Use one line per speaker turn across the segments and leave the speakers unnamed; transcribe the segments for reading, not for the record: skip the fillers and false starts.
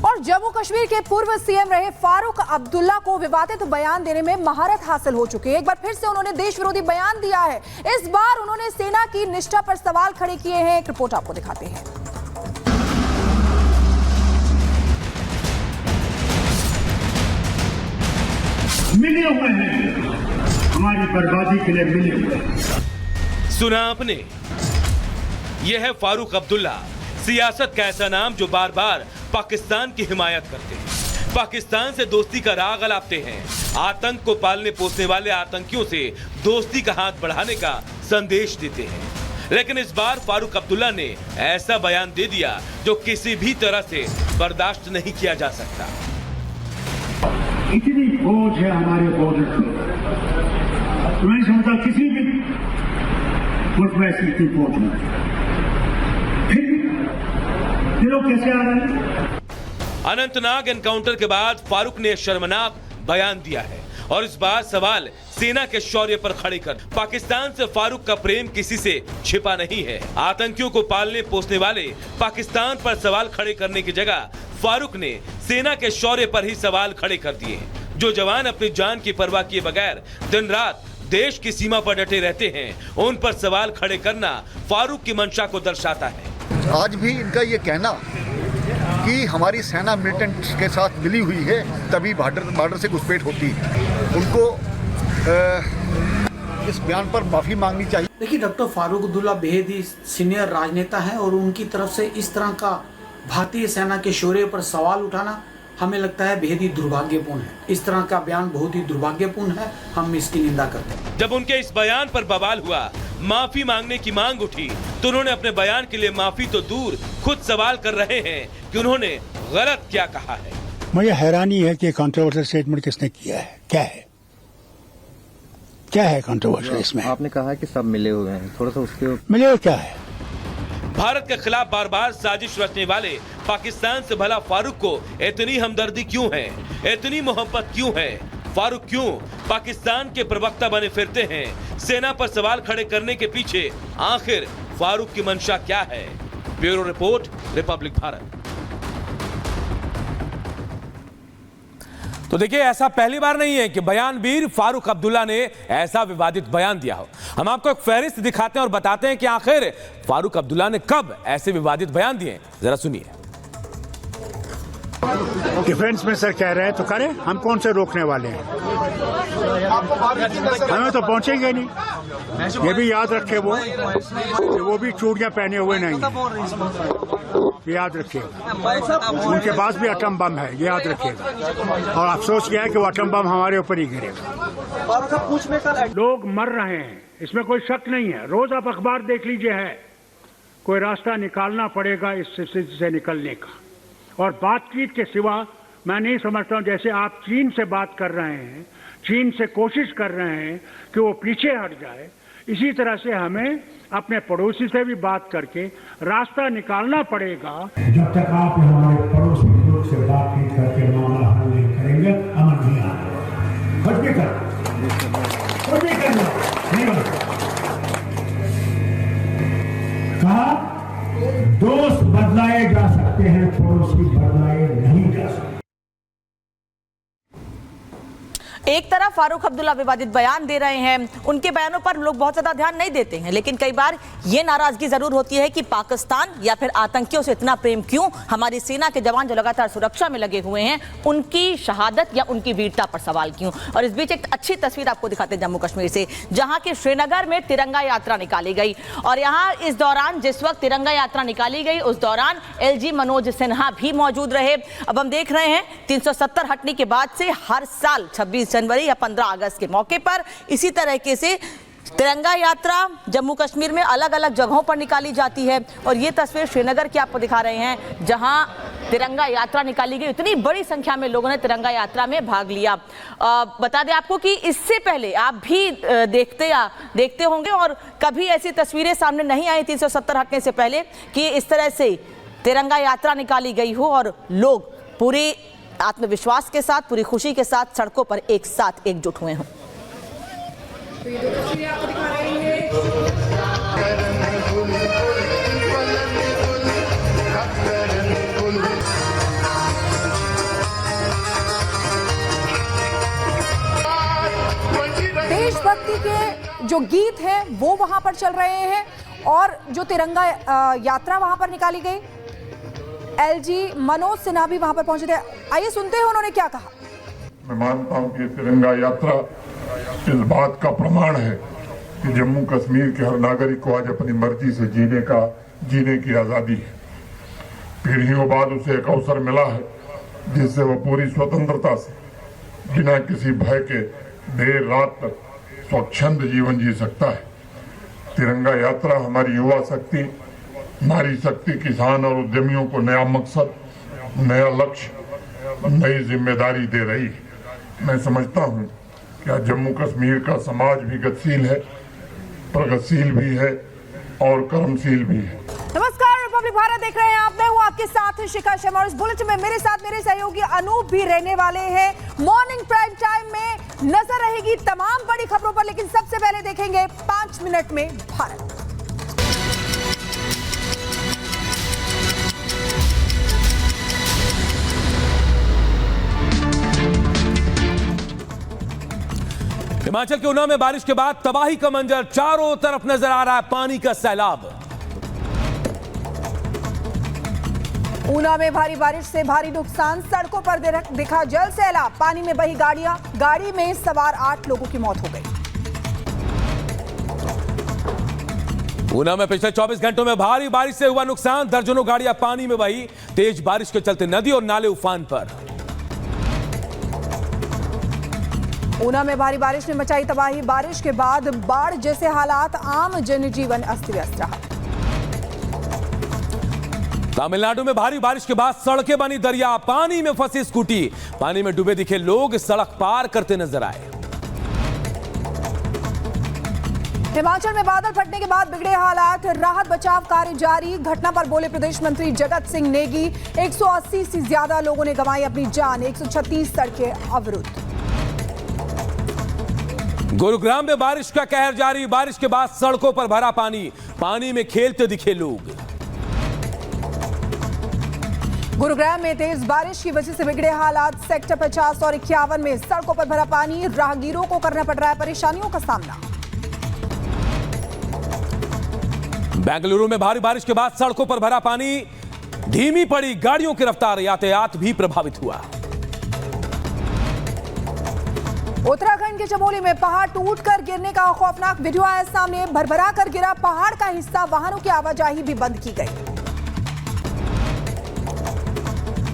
और जम्मू कश्मीर के पूर्व सीएम रहे फारूक अब्दुल्ला को विवादित बयान देने में महारत हासिल हो चुकी है। एक बार फिर से उन्होंने देश विरोधी बयान दिया है। इस बार उन्होंने सेना की निष्ठा पर सवाल खड़े किए हैं। एक रिपोर्ट आपको दिखाते हैं।
मिले हुए हैं, हमारी बर्बादी के लिए मिले हुए।
सुना आपने, यह है फारूक अब्दुल्ला, सियासत का ऐसा नाम जो बार बार पाकिस्तान की हिमायत करते हैं, पाकिस्तान से दोस्ती का राग अलापते हैं, आतंक को पालने पोसने वाले आतंकियों से दोस्ती का हाथ बढ़ाने का संदेश देते हैं। लेकिन इस बार फारूक अब्दुल्ला ने ऐसा बयान दे दिया जो किसी भी तरह से बर्दाश्त नहीं किया जा सकता।
इतनी फौज है हमारे बॉर्डर पे, तो मैं समझता किसी भी मुल्क में ऐसी इतनी फौज नहीं। फिर ये लोग कैसे आ रहे हैं?
अनंतनाग एनकाउंटर के बाद फारूक ने शर्मनाक बयान दिया है और इस बार सवाल सेना के शौर्य पर खड़े कर पाकिस्तान से फारूक का प्रेम किसी से छिपा नहीं है। आतंकियों को पालने पोसने वाले पाकिस्तान पर सवाल खड़े करने की जगह फारूक ने सेना के शौर्य पर ही सवाल खड़े कर दिए। जो जवान अपनी जान की परवाह किए बगैर दिन रात देश की सीमा पर डटे रहते हैं, उन पर सवाल खड़े करना फारूक की मंशा को दर्शाता है।
आज भी इनका ये कहना कि हमारी सेना मिलिटेंट के साथ मिली हुई है तभी बॉर्डर से घुसपैठ होती है, उनको इस बयान पर माफी मांगनी चाहिए।
देखिए, डॉक्टर फारूक अब्दुल्ला बेहद ही सीनियर राजनेता हैं और उनकी तरफ से इस तरह का भारतीय सेना के शौर्य पर सवाल उठाना हमें लगता है बेहद ही दुर्भाग्यपूर्ण है। इस तरह का बयान बहुत ही दुर्भाग्यपूर्ण है, हम इसकी निंदा करते हैं।
जब उनके इस बयान पर बवाल हुआ, माफी मांगने की मांग उठी, तो उन्होंने अपने बयान के लिए माफी तो दूर खुद सवाल कर रहे हैं कि उन्होंने गलत क्या कहा है।
मुझे हैरानी है कि कंट्रोवर्शियल स्टेटमेंट किसने किया है, क्या है कंट्रोवर्शियल इसमें?
आपने कहा कि सब मिले हुए हैं, थोड़ा सा उसके
मिले हुए क्या है?
भारत के खिलाफ बार बार साजिश रचने वाले पाकिस्तान से भला फारूक को इतनी हमदर्दी क्यों है, इतनी मोहब्बत क्यों है? फारूक क्यों पाकिस्तान के प्रवक्ता बने फिरते हैं? सेना पर सवाल खड़े करने के पीछे आखिर फारूक की मंशा क्या है? Bureau report, Republic Bharat.
तो देखिए, ऐसा पहली बार नहीं है कि बयानवीर फारूक अब्दुल्ला ने ऐसा विवादित बयान दिया हो। हम आपको एक फहरिस्त दिखाते हैं और बताते हैं कि आखिर फारूक अब्दुल्ला ने कब ऐसे विवादित बयान दिए। जरा सुनिए।
डिफेंस में सर कह रहे हैं तो करें, हम कौन से रोकने वाले हैं? हमें तो पहुंचेंगे नहीं। ये भी याद रखे वो भी चूड़ियां पहने हुए नहीं, याद रखिएगा। उनके पास भी एटम बम है, ये याद रखिएगा। और अफसोस किया है कि वो एटम बम हमारे ऊपर ही गिरेगा। लोग मर रहे हैं, इसमें कोई शक नहीं है। रोज आप अखबार देख लीजिए, है कोई रास्ता निकालना पड़ेगा इस स्थिति से निकलने का। और बातचीत के सिवा मैं नहीं समझता हूं, जैसे आप चीन से बात कर रहे हैं, चीन से कोशिश कर रहे हैं कि वो पीछे हट जाए, इसी तरह से हमें अपने पड़ोसी से भी बात करके रास्ता निकालना पड़ेगा।
जब तक आप हमारे पड़ोसी लोग से बातचीत करके मामला हल नहीं करेंगे, अमन नहीं आएगा। कुछ भी करना नहीं होगा। कहा दोस्त बदलाए जा सकते हैं, पड़ोसी बदलाए नहीं जा सकते।
एक तरफ फारूक अब्दुल्ला विवादित बयान दे रहे हैं, उनके बयानों पर लोग बहुत ज्यादा ध्यान नहीं देते हैं, लेकिन कई बार ये नाराजगी जरूर होती है कि पाकिस्तान या फिर आतंकियों से इतना प्रेम क्यों? हमारी सेना के जवान जो लगातार सुरक्षा में लगे हुए हैं, उनकी शहादत या उनकी वीरता पर सवाल क्यों? और इस बीच एक अच्छी तस्वीर आपको दिखाते हैं जम्मू कश्मीर से, जहां के श्रीनगर में तिरंगा यात्रा निकाली गई। और यहाँ इस दौरान जिस वक्त तिरंगा यात्रा निकाली गई, उस दौरान LG मनोज सिन्हा भी मौजूद रहे। अब हम देख रहे हैं 370 हटने के बाद से हर साल 26 जनवरी या 15 अगस्त के मौके पर इसी तरीके से तिरंगा यात्रा जम्मू कश्मीर में अलग अलग जगहों पर निकाली जाती है। और ये तस्वीर श्रीनगर की आपको दिखा रहे हैं, जहां तिरंगा यात्रा निकाली गई। इतनी बड़ी संख्या में लोगों ने तिरंगा यात्रा में भाग लिया। बता दें आपको कि इससे पहले आप भी देखते होंगे और कभी ऐसी तस्वीरें सामने नहीं आई 370 हटने से पहले कि इस तरह से तिरंगा यात्रा निकाली गई हो और लोग पूरे आत्मविश्वास के साथ, पूरी खुशी के साथ सड़कों पर एक साथ एकजुट हुए हों। तो ये दो तस्वीरें आपको दिखा रही हैं।
देशभक्ति के जो गीत हैं वो वहां पर चल रहे हैं और जो तिरंगा यात्रा वहां पर निकाली गई। एलजी मनोज सिन्हा भी वहां पर पहुंचे थे। आइए सुनते हैं उन्होंने क्या कहा।
मैं मानता हूं कि तिरंगा यात्रा इस बात का प्रमाण है कि जम्मू कश्मीर के हर नागरिक को आज अपनी मर्जी से जीने की आजादी है। पीढ़ियों बाद उसे एक अवसर मिला है जिससे वह पूरी स्वतंत्रता से बिना किसी भय के देर रात तक स्वच्छंद जीवन जी सकता है। तिरंगा यात्रा हमारी युवा शक्ति, नारी शक्ति, किसान और उद्यमियों को नया मकसद, नया लक्ष्य, नई जिम्मेदारी दे रही है। मैं समझता हूँ कि आज जम्मू कश्मीर का समाज भी गतिशील है, प्रगतिशील भी है और कर्मशील भी है।
नमस्कार, रिपब्लिक भारत देख रहे हैं आप। मैं हूं आपके साथ शिखा शर्मा और इस बुलेटिन में मेरे साथ मेरे सहयोगी अनूप भी रहने वाले हैं। मॉर्निंग प्राइम टाइम में नजर रहेगी तमाम बड़ी खबरों पर, लेकिन सबसे पहले देखेंगे 5 मिनट में भारत।
हिमाचल के ऊना में बारिश के बाद तबाही का मंजर, चारों तरफ नजर आ रहा है पानी का सैलाब।
ऊना में भारी बारिश से भारी नुकसान, सड़कों पर दिखा जल सैलाब, पानी में बही गाड़ियां, गाड़ी में सवार 8 लोगों की मौत हो गई।
ऊना में पिछले 24 घंटों में भारी बारिश से हुआ नुकसान, दर्जनों गाड़ियां पानी में बही, तेज बारिश के चलते नदी और नाले उफान पर।
ऊना में भारी बारिश ने मचाई तबाही, बारिश के बाद बाढ़ जैसे हालात, आम जनजीवन अस्त व्यस्त रहा।
तमिलनाडु में भारी बारिश के बाद सड़कें बनी दरिया, पानी में फंसी स्कूटी, पानी में डूबे दिखे लोग सड़क पार करते नजर आए।
हिमाचल में बादल फटने के बाद बिगड़े हालात, राहत बचाव कार्य जारी, घटना पर बोले प्रदेश मंत्री जगत सिंह नेगी। 180 से ज्यादा लोगों ने गंवाई अपनी जान, 136 सड़कें अवरुद्ध।
गुरुग्राम में बारिश का कहर जारी, बारिश के बाद सड़कों पर भरा पानी, पानी में खेलते दिखे लोग।
गुरुग्राम में तेज बारिश की वजह से बिगड़े हालात, सेक्टर 50 और 51 में सड़कों पर भरा पानी, राहगीरों को करना पड़ रहा है परेशानियों का सामना।
बेंगलुरु में भारी बारिश के बाद सड़कों पर भरा पानी, धीमी पड़ी गाड़ियों की रफ्तार, यातायात भी प्रभावित हुआ।
उत्तराखंड के चमोली में पहाड़ टूटकर गिरने का खौफनाक वीडियो आया सामने, भरभरा कर गिरा पहाड़ का हिस्सा, वाहनों की आवाजाही भी बंद की गई।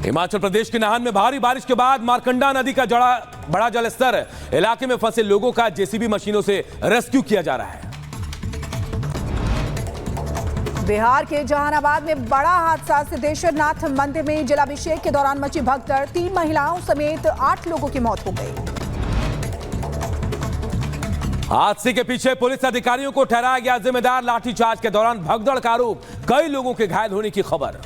हिमाचल प्रदेश के नाहन में भारी बारिश के बाद मारकंडा नदी का बड़ा जलस्तर, इलाके में फंसे लोगों का जेसीबी मशीनों से रेस्क्यू किया जा रहा है।
बिहार के जहानाबाद में बड़ा हादसा, सिद्धेश्वर नाथ मंदिर में जलाभिषेक के दौरान मची भगदड़, 3 महिलाओं समेत 8 लोगों की मौत हो गई।
हादसे के पीछे पुलिस अधिकारियों को ठहराया गया जिम्मेदार, लाठीचार्ज के दौरान भगदड़ का आरोप, कई लोगों के घायल होने की खबर।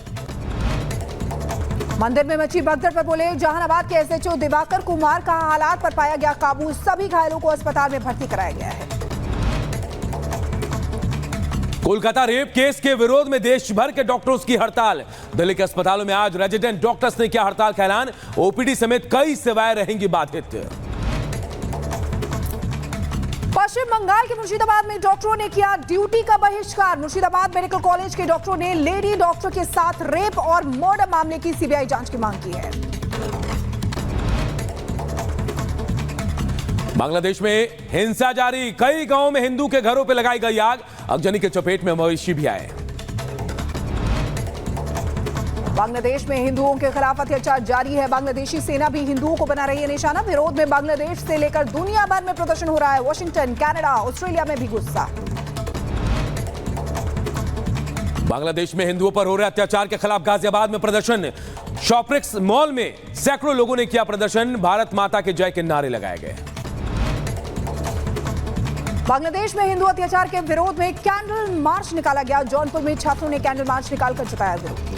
मंदिर में मची भगदड़ पर बोले जहानाबाद के एसएचओ दिवाकर कुमार का हालात पर पाया गया काबू, सभी घायलों को अस्पताल में भर्ती कराया गया है।
कोलकाता रेप केस के विरोध में देश भर के डॉक्टर्स की हड़ताल, दिल्ली के अस्पतालों में आज रेजिडेंट डॉक्टर्स ने किया हड़ताल का ऐलान, ओपीडी समेत कई सेवाएं रहेंगी बाधित।
पश्चिम बंगाल के मुर्शिदाबाद में डॉक्टरों ने किया ड्यूटी का बहिष्कार, मुर्शिदाबाद मेडिकल कॉलेज के डॉक्टरों ने लेडी डॉक्टर के साथ रेप और मर्डर मामले की सीबीआई जांच की मांग की है।
बांग्लादेश में हिंसा जारी, कई गांवों में हिंदू के घरों पर लगाई गई आग, अगजनी के चपेट में मवेशी भी आए।
बांग्लादेश में हिंदुओं के खिलाफ अत्याचार जारी है, बांग्लादेशी सेना भी हिंदुओं को बना रही है निशाना, विरोध में बांग्लादेश से लेकर दुनिया भर में प्रदर्शन हो रहा है, वॉशिंगटन, कनाडा, ऑस्ट्रेलिया में भी गुस्सा।
बांग्लादेश में हिंदुओं पर हो रहे अत्याचार के खिलाफ गाजियाबाद में प्रदर्शन, शॉपरिक्स मॉल में सैकड़ों लोगों ने किया प्रदर्शन, भारत माता के जय के नारे लगाए गए।
बांग्लादेश में हिंदू अत्याचार के विरोध में कैंडल मार्च निकाला गया, जौनपुर में छात्रों ने कैंडल मार्च निकालकर जताया विरोध।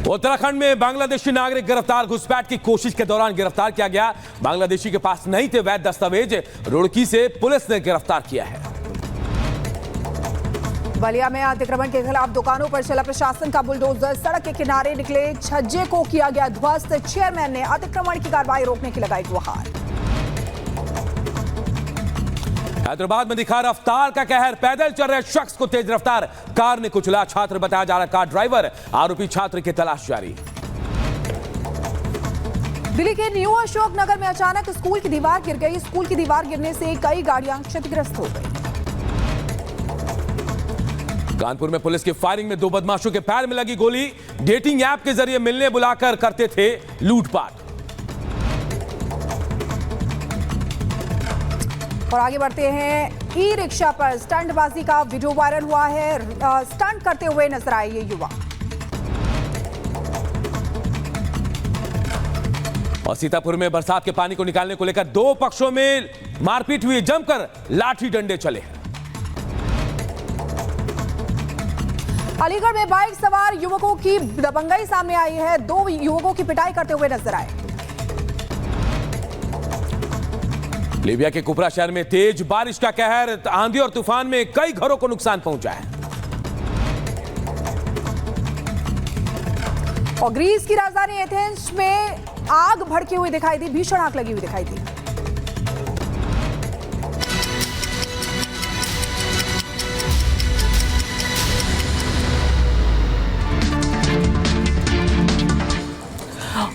उत्तराखंड में बांग्लादेशी नागरिक गिरफ्तार, घुसपैठ की कोशिश के दौरान गिरफ्तार किया गया, बांग्लादेशी के पास नहीं थे वैध दस्तावेज, रुड़की से पुलिस ने गिरफ्तार किया है।
बलिया में अतिक्रमण के खिलाफ दुकानों पर चला प्रशासन का बुलडोजर, सड़क के किनारे निकले छज्जे को किया गया ध्वस्त, चेयरमैन ने अतिक्रमण की कार्रवाई रोकने की लगाई गुहार।
हैदराबाद में दिखा रफ्तार का कहर, पैदल चल रहे शख्स को तेज रफ्तार कार ने कुचला, छात्र बताया जा रहा कार ड्राइवर, आरोपी छात्र की तलाश जारी।
दिल्ली के न्यू अशोक नगर में अचानक स्कूल की दीवार गिर गई। स्कूल की दीवार गिरने से कई गाड़ियां क्षतिग्रस्त हो गई।
कानपुर में पुलिस की फायरिंग में 2 बदमाशों के पैर में लगी गोली, डेटिंग ऐप के जरिए मिलने बुलाकर करते थे लूटपाट।
और आगे बढ़ते हैं, ई रिक्शा पर स्टंटबाजी का वीडियो वायरल हुआ है। स्टंट करते हुए नजर आए ये युवा।
और सीतापुर में बरसात के पानी को निकालने को लेकर 2 पक्षों में मारपीट हुई, जमकर लाठी डंडे चले।
अलीगढ़ में बाइक सवार युवकों की दबंगई सामने आई है। 2 युवकों की पिटाई करते हुए नजर आए।
लीबिया के कुपरा शहर में तेज बारिश का कहर, आंधी और तूफान में कई घरों को नुकसान पहुंचा है।
और ग्रीस की राजधानी एथेंस में आग भड़की हुई दिखाई दी, भीषण आग लगी हुई दिखाई दी।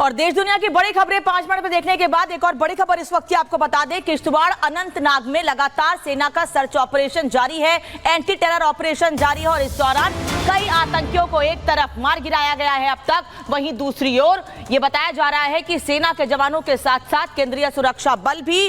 और देश दुनिया की बड़ी खबरें 5 मिनट में देखने के बाद एक और बड़ी खबर इस वक्त की आपको बता दें, किश्तवाड़ अनंतनाग में लगातार सेना का सर्च ऑपरेशन जारी है, एंटी टेरर ऑपरेशन जारी है और इस दौरान कई आतंकियों को एक तरफ मार गिराया गया है अब तक, वहीं दूसरी ओर ये बताया जा रहा है कि सेना के जवानों के साथ साथ केंद्रीय सुरक्षा बल भी